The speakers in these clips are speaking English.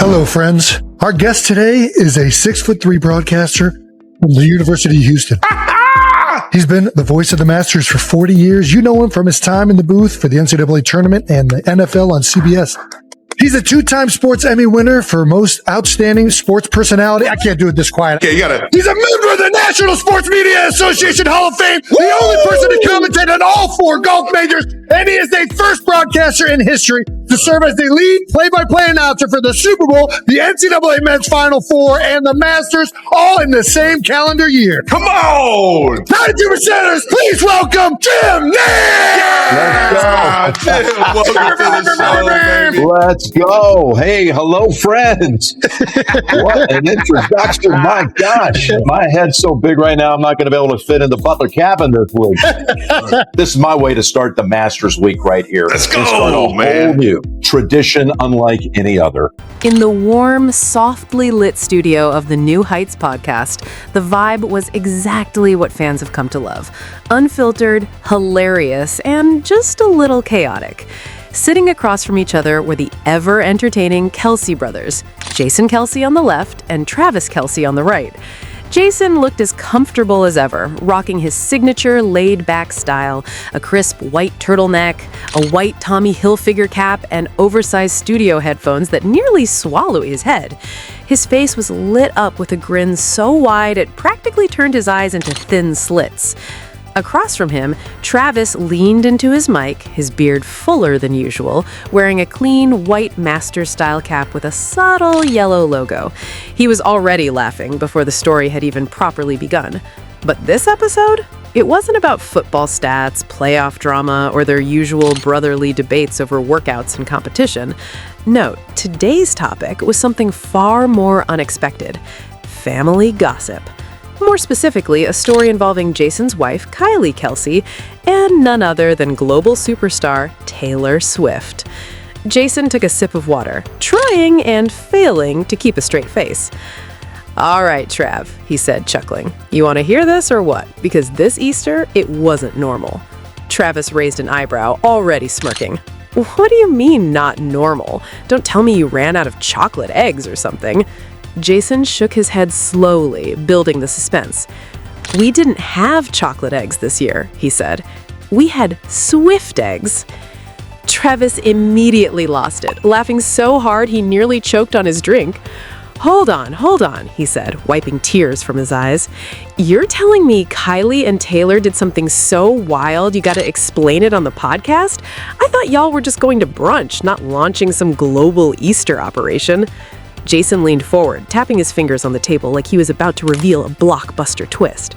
Hello, friends. Our guest today is a 6'3" broadcaster from the University of Houston. He's been the voice of the Masters for 40 years. You know him from his time in the booth for the NCAA tournament and the NFL on CBS. He's a two-time Sports Emmy winner for Most Outstanding Sports Personality. I can't do it this quiet. Okay, you gotta. He's a member of the National Sports Media Association Hall of Fame, the only person to commentate on all 4 golf majors, and he is the first broadcaster in history to serve as the lead play-by-play announcer for the Super Bowl, the NCAA Men's Final Four, and the Masters, all in the same calendar year. Come on! 92%ers, please welcome Jim Let's go. Jim, welcome to the show, baby. Let's go. Hey, hello, friends. What an introduction. My gosh. My head's so big right now, I'm not going to be able to fit in the Butler cabin this week. This is my way to start the Masters week right here. Let's go, start a man. whole new tradition unlike any other. In the warm, softly lit studio of the New Heights podcast, the vibe was exactly what fans have come to love. Unfiltered, hilarious, and just a little chaotic. Sitting across from each other were the ever-entertaining Kelce brothers, Jason Kelce on the left and Travis Kelce on the right. Jason looked as comfortable as ever, rocking his signature laid-back style, a crisp white turtleneck, a white Tommy Hilfiger cap, and oversized studio headphones that nearly swallow his head. His face was lit up with a grin so wide it practically turned his eyes into thin slits. Across from him, Travis leaned into his mic, his beard fuller than usual, wearing a clean white Master-style cap with a subtle yellow logo. He was already laughing before the story had even properly begun. But this episode? It wasn't about football stats, playoff drama, or their usual brotherly debates over workouts and competition. No, today's topic was something far more unexpected: family gossip. More specifically, a story involving Jason's wife, Kylie Kelce, and none other than global superstar Taylor Swift. Jason took a sip of water, trying and failing to keep a straight face. "All right, Trav," he said, chuckling. "You want to hear this or what? Because this Easter, it wasn't normal." Travis raised an eyebrow, already smirking. "What do you mean, not normal? Don't tell me you ran out of chocolate eggs or something." Jason shook his head slowly, building the suspense. "We didn't have chocolate eggs this year," he said. "We had Swift eggs." Travis immediately lost it, laughing so hard he nearly choked on his drink. Hold on, he said, wiping tears from his eyes. "You're telling me Kylie and Taylor did something so wild you gotta explain it on the podcast? I thought y'all were just going to brunch, not launching some global Easter operation." Jason leaned forward, tapping his fingers on the table like he was about to reveal a blockbuster twist.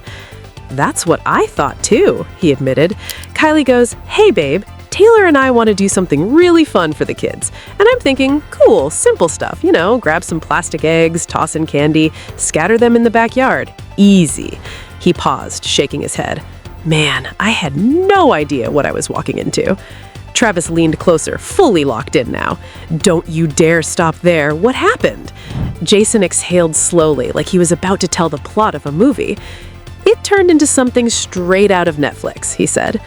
"That's what I thought too," he admitted. Kylie goes, "Hey babe, Taylor and I want to do something really fun for the kids." And I'm thinking, cool, simple stuff, grab some plastic eggs, toss in candy, scatter them in the backyard. Easy. He paused, shaking his head. Man, I had no idea what I was walking into. Travis leaned closer, fully locked in now. "Don't you dare stop there. What happened?" Jason exhaled slowly, like he was about to tell the plot of a movie. "It turned into something straight out of Netflix," he said.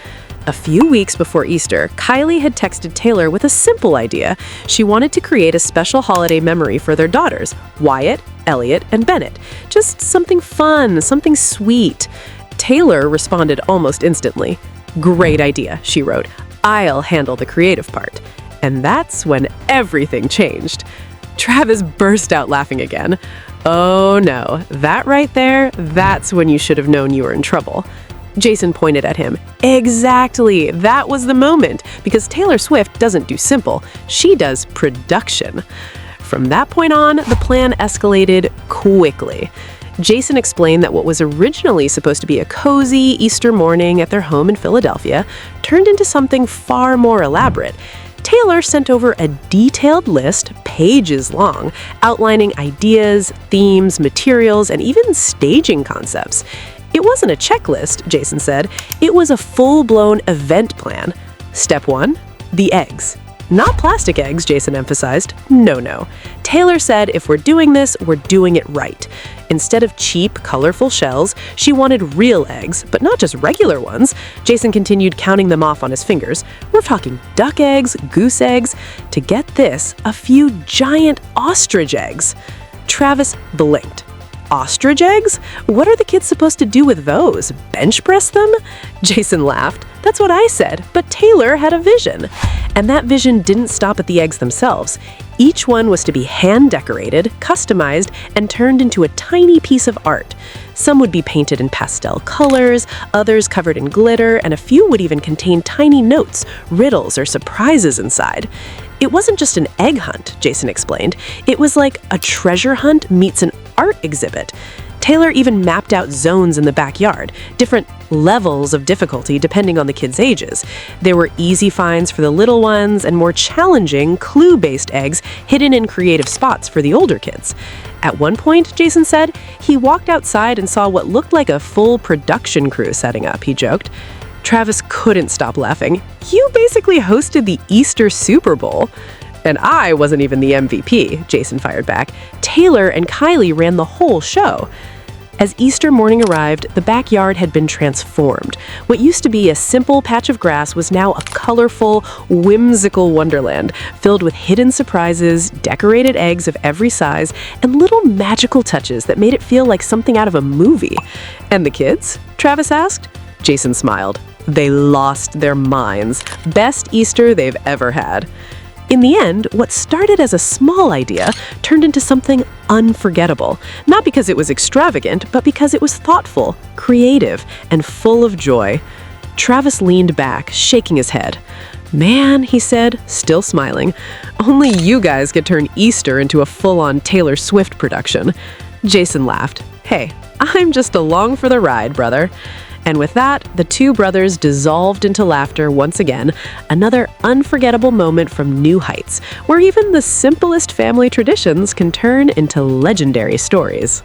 A few weeks before Easter, Kylie had texted Taylor with a simple idea. She wanted to create a special holiday memory for their daughters, Wyatt, Elliot, and Bennett. Just something fun, something sweet. Taylor responded almost instantly. "Great idea," she wrote. "I'll handle the creative part." And that's when everything changed. Travis burst out laughing again. "Oh no, that right there, that's when you should have known you were in trouble." Jason pointed at him. "Exactly, that was the moment, because Taylor Swift doesn't do simple, she does production." From that point on, the plan escalated quickly. Jason explained that what was originally supposed to be a cozy Easter morning at their home in Philadelphia turned into something far more elaborate. Taylor sent over a detailed list, pages long, outlining ideas, themes, materials, and even staging concepts. It wasn't a checklist, Jason said. It was a full-blown event plan. Step 1, the eggs. Not plastic eggs, Jason emphasized. No. Taylor said if we're doing this, we're doing it right. Instead of cheap, colorful shells, she wanted real eggs, but not just regular ones. Jason continued counting them off on his fingers. We're talking duck eggs, goose eggs, to get this, a few giant ostrich eggs. Travis blinked. Ostrich eggs? What are the kids supposed to do with those? Bench press them? Jason laughed. That's what I said, but Taylor had a vision. And that vision didn't stop at the eggs themselves. Each one was to be hand-decorated, customized, and turned into a tiny piece of art. Some would be painted in pastel colors, others covered in glitter, and a few would even contain tiny notes, riddles, or surprises inside. It wasn't just an egg hunt, Jason explained. It was like a treasure hunt meets an art exhibit. Taylor even mapped out zones in the backyard, different levels of difficulty depending on the kids' ages. There were easy finds for the little ones and more challenging, clue-based eggs hidden in creative spots for the older kids. At one point, Jason said, he walked outside and saw what looked like a full production crew setting up, he joked. Travis couldn't stop laughing. You basically hosted the Easter Super Bowl. And I wasn't even the MVP, Jason fired back. Taylor and Kylie ran the whole show. As Easter morning arrived, the backyard had been transformed. What used to be a simple patch of grass was now a colorful, whimsical wonderland, filled with hidden surprises, decorated eggs of every size, and little magical touches that made it feel like something out of a movie. And the kids? Travis asked. Jason smiled. They lost their minds. Best Easter they've ever had. In the end, what started as a small idea turned into something unforgettable. Not because it was extravagant, but because it was thoughtful, creative, and full of joy. Travis leaned back, shaking his head. Man, he said, still smiling, only you guys could turn Easter into a full-on Taylor Swift production. Jason laughed. Hey, I'm just along for the ride, brother. And with that, the two brothers dissolved into laughter once again, another unforgettable moment from New Heights, where even the simplest family traditions can turn into legendary stories.